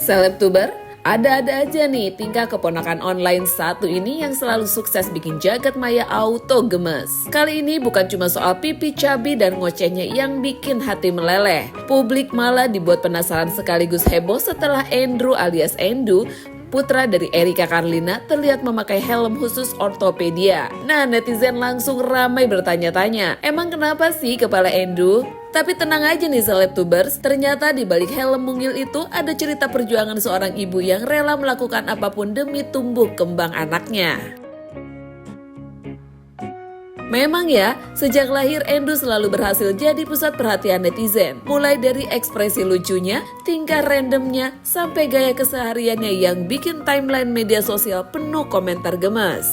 Selebtuber, ada-ada aja nih tingkah keponakan online satu ini yang selalu sukses bikin jagat maya auto gemes. Kali ini bukan cuma soal pipi cabi dan ngocehnya yang bikin hati meleleh. Publik malah dibuat penasaran sekaligus heboh setelah Andrew alias Endu, putra dari Erika Carlina, terlihat memakai helm khusus ortopedia. Nah, netizen langsung ramai bertanya-tanya, emang kenapa sih kepala Endu? Tapi tenang aja nih Selebtubers, ternyata di balik helm mungil itu ada cerita perjuangan seorang ibu yang rela melakukan apapun demi tumbuh kembang anaknya. Memang ya, sejak lahir Endu selalu berhasil jadi pusat perhatian netizen. Mulai dari ekspresi lucunya, tingkah randomnya, sampai gaya kesehariannya yang bikin timeline media sosial penuh komentar gemes.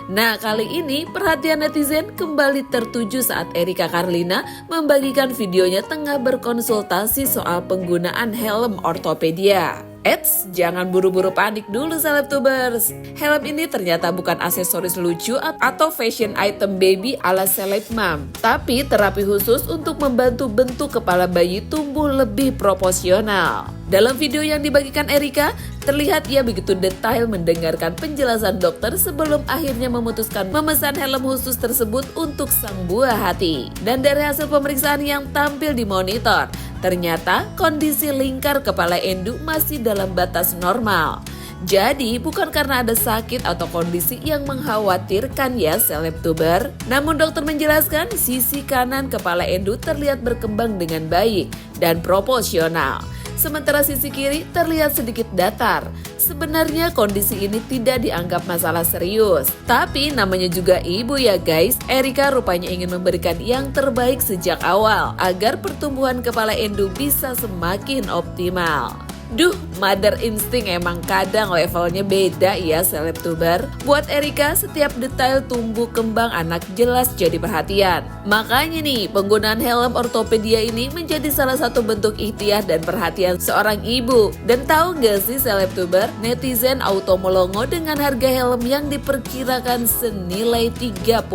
Nah, kali ini perhatian netizen kembali tertuju saat Erika Carlina membagikan videonya tengah berkonsultasi soal penggunaan helm ortopedia. Eits, jangan buru-buru panik dulu Selebtubers. Helm ini ternyata bukan aksesoris lucu atau fashion item baby ala seleb mom, tapi terapi khusus untuk membantu bentuk kepala bayi tumbuh lebih proporsional. Dalam video yang dibagikan Erika, terlihat ia begitu detail mendengarkan penjelasan dokter sebelum akhirnya memutuskan memesan helm khusus tersebut untuk sang buah hati. Dan dari hasil pemeriksaan yang tampil di monitor, ternyata kondisi lingkar kepala Endu masih dalam batas normal. Jadi bukan karena ada sakit atau kondisi yang mengkhawatirkan ya Selebtuber. Namun dokter menjelaskan sisi kanan kepala Endu terlihat berkembang dengan baik dan proporsional. Sementara sisi kiri terlihat sedikit datar. Sebenarnya kondisi ini tidak dianggap masalah serius. Tapi namanya juga ibu ya guys. Erika rupanya ingin memberikan yang terbaik sejak awal agar pertumbuhan kepala Endu bisa semakin optimal. Duh, mother instinct emang kadang levelnya beda ya Selebtuber. Buat Erika, setiap detail tumbuh kembang anak jelas jadi perhatian. Makanya nih, penggunaan helm ortopedia ini menjadi salah satu bentuk ikhtiar dan perhatian seorang ibu. Dan tahu gak sih Selebtuber, netizen auto melongo dengan harga helm yang diperkirakan senilai 35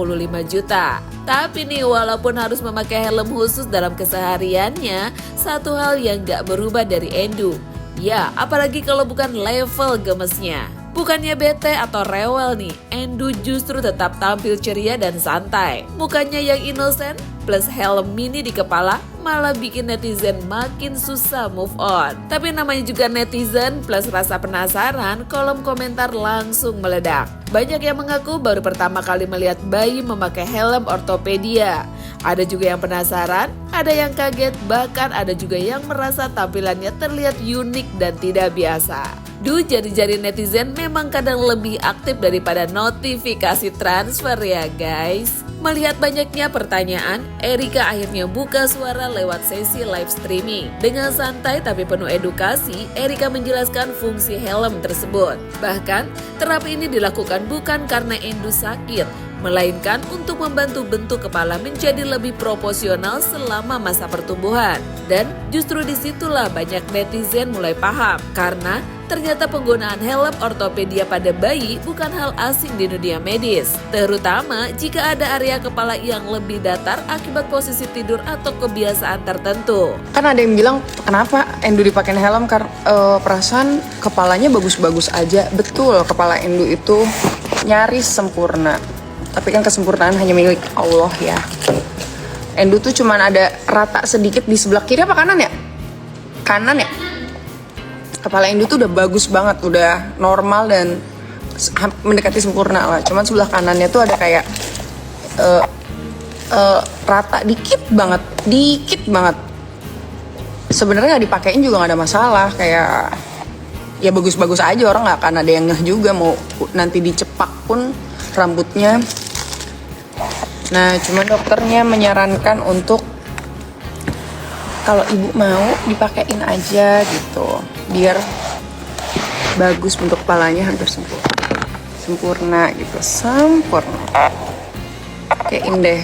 juta. Tapi nih, walaupun harus memakai helm khusus dalam kesehariannya, satu hal yang gak berubah dari Endu. Ya, apalagi kalau bukan level gemesnya. Bukannya bete atau rewel nih, Endu justru tetap tampil ceria dan santai. Mukanya yang innocent plus helm mini di kepala malah bikin netizen makin susah move on. Tapi namanya juga netizen plus rasa penasaran, kolom komentar langsung meledak. Banyak yang mengaku baru pertama kali melihat bayi memakai helm ortopedia. Ada juga yang penasaran, ada yang kaget, bahkan ada juga yang merasa tampilannya terlihat unik dan tidak biasa. Duh, jari-jari netizen memang kadang lebih aktif daripada notifikasi transfer ya guys. Melihat banyaknya pertanyaan, Erika akhirnya buka suara lewat sesi live streaming. Dengan santai tapi penuh edukasi, Erika menjelaskan fungsi helm tersebut. Bahkan, terapi ini dilakukan bukan karena Endu sakit, melainkan untuk membantu bentuk kepala menjadi lebih proporsional selama masa pertumbuhan. Dan justru disitulah banyak netizen mulai paham, karena ternyata penggunaan helm ortopedia pada bayi bukan hal asing di dunia medis. Terutama jika ada area kepala yang lebih datar akibat posisi tidur atau kebiasaan tertentu. Kan ada yang bilang, kenapa Endu dipakein helm? Perasaan kepalanya bagus-bagus aja. Betul, kepala Endu itu nyaris sempurna. Tapi kan kesempurnaan hanya milik Allah ya. Endu tuh cuman ada rata sedikit di sebelah kiri apa kanan ya? Kanan ya? Kepala Endu tuh udah bagus banget, udah normal dan mendekati sempurna lah. Cuman sebelah kanannya tuh ada kayak rata dikit banget. Sebenarnya nggak dipakein juga nggak ada masalah, kayak ya bagus-bagus aja, orang nggak akan ada yang ngeh juga mau nanti dicepak pun rambutnya. Nah, cuman dokternya menyarankan untuk kalau ibu mau dipakein aja gitu, biar bagus bentuk kepalanya hampir sempurna gitu, sempurna. Kayak deh.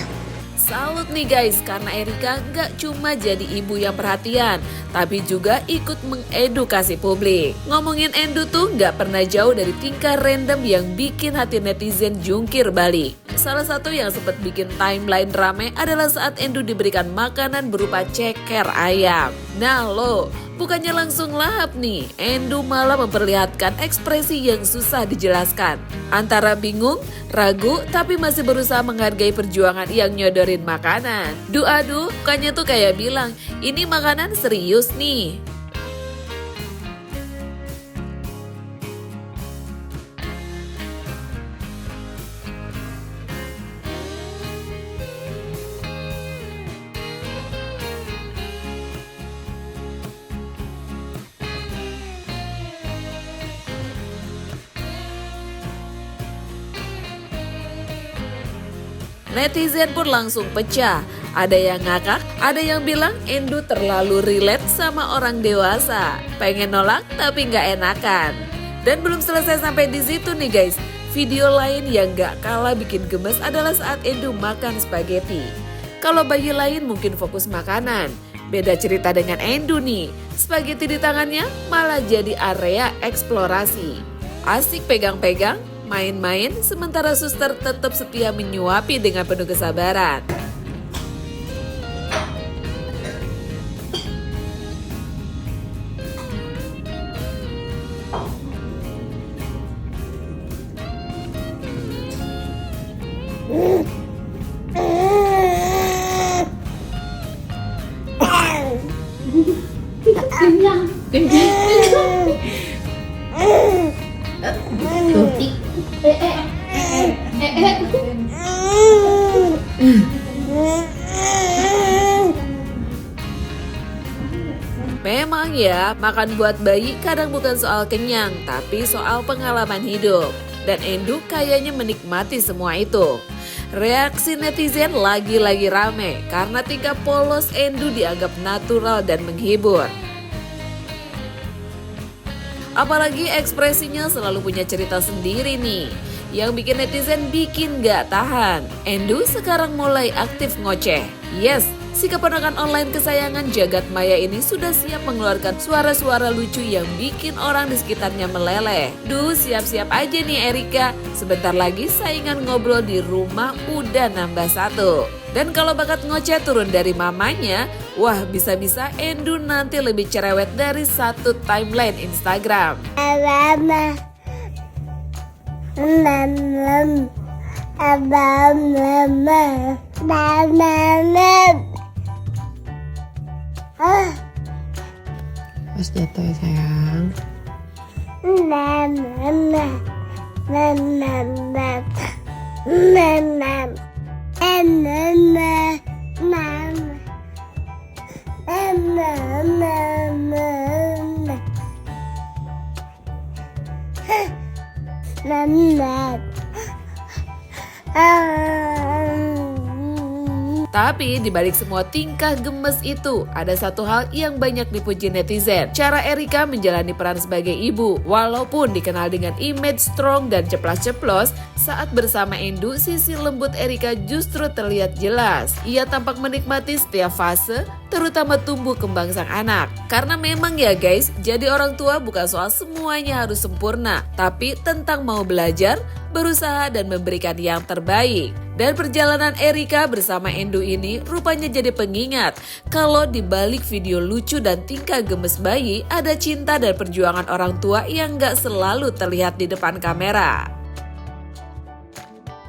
Salut nih guys, karena Erika gak cuma jadi ibu yang perhatian, tapi juga ikut mengedukasi publik. Ngomongin Endu tuh gak pernah jauh dari tingkah random yang bikin hati netizen jungkir balik. salah satu yang sempat bikin timeline rame adalah saat Endu diberikan makanan berupa ceker ayam. Nah lo, bukannya langsung lahap nih, Endu malah memperlihatkan ekspresi yang susah dijelaskan. Antara bingung, ragu, tapi masih berusaha menghargai perjuangan yang nyodorin makanan. Aduh, bukannya tuh kayak bilang, ini makanan serius nih. Netizen pun langsung pecah. Ada yang ngakak, ada yang bilang Endu terlalu relate sama orang dewasa. Pengen nolak tapi nggak enakan. Dan belum selesai sampai di situ nih guys. Video lain yang nggak kalah bikin gemes adalah saat Endu makan spaghetti. Kalau bayi lain mungkin fokus makanan. Beda cerita dengan Endu nih. Spaghetti di tangannya malah jadi area eksplorasi. Asik pegang-pegang, main-main, sementara suster tetap setia menyuapi dengan penuh kesabaran. Memang ya, makan buat bayi kadang bukan soal kenyang, tapi soal pengalaman hidup. Dan Endu kayaknya menikmati semua itu. Reaksi netizen lagi-lagi rame karena tingkah polos Endu dianggap natural dan menghibur. Apalagi ekspresinya selalu punya cerita sendiri nih, yang bikin netizen bikin gak tahan. Endu sekarang mulai aktif ngoceh. Yes, si keponakan online kesayangan jagat maya ini sudah siap mengeluarkan suara-suara lucu yang bikin orang di sekitarnya meleleh. Duh, siap-siap aja nih Erika. Sebentar lagi saingan ngobrol di rumah udah nambah satu. Dan kalau bakat ngoceh turun dari mamanya, wah bisa-bisa Endu nanti lebih cerewet dari satu timeline Instagram. Pas jatuh ya sayang. Tapi di balik semua tingkah gemes itu, ada satu hal yang banyak dipuji netizen. Cara Erika menjalani peran sebagai ibu. Walaupun dikenal dengan image strong dan ceplas-ceplos, saat bersama Endu, sisi lembut Erika justru terlihat jelas. Ia tampak menikmati setiap fase, terutama tumbuh kembang sang anak. Karena memang ya guys, jadi orang tua bukan soal semuanya harus sempurna, tapi tentang mau belajar, berusaha dan memberikan yang terbaik. Dan perjalanan Erika bersama Endu ini rupanya jadi pengingat kalau di balik video lucu dan tingkah gemes bayi ada cinta dan perjuangan orang tua yang gak selalu terlihat di depan kamera.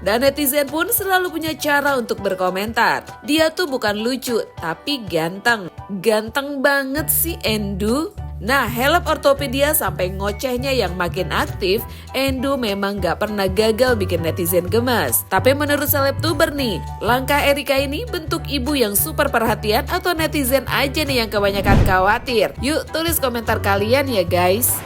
Dan netizen pun selalu punya cara untuk berkomentar. Dia tuh bukan lucu, tapi ganteng. Ganteng banget sih Endu. Nah, help ortopedia sampai ngocehnya yang makin aktif, Endu memang gak pernah gagal bikin netizen gemes. Tapi menurut selebtuber nih, langkah Erika ini bentuk ibu yang super perhatian atau netizen aja nih yang kebanyakan khawatir? Yuk tulis komentar kalian ya guys.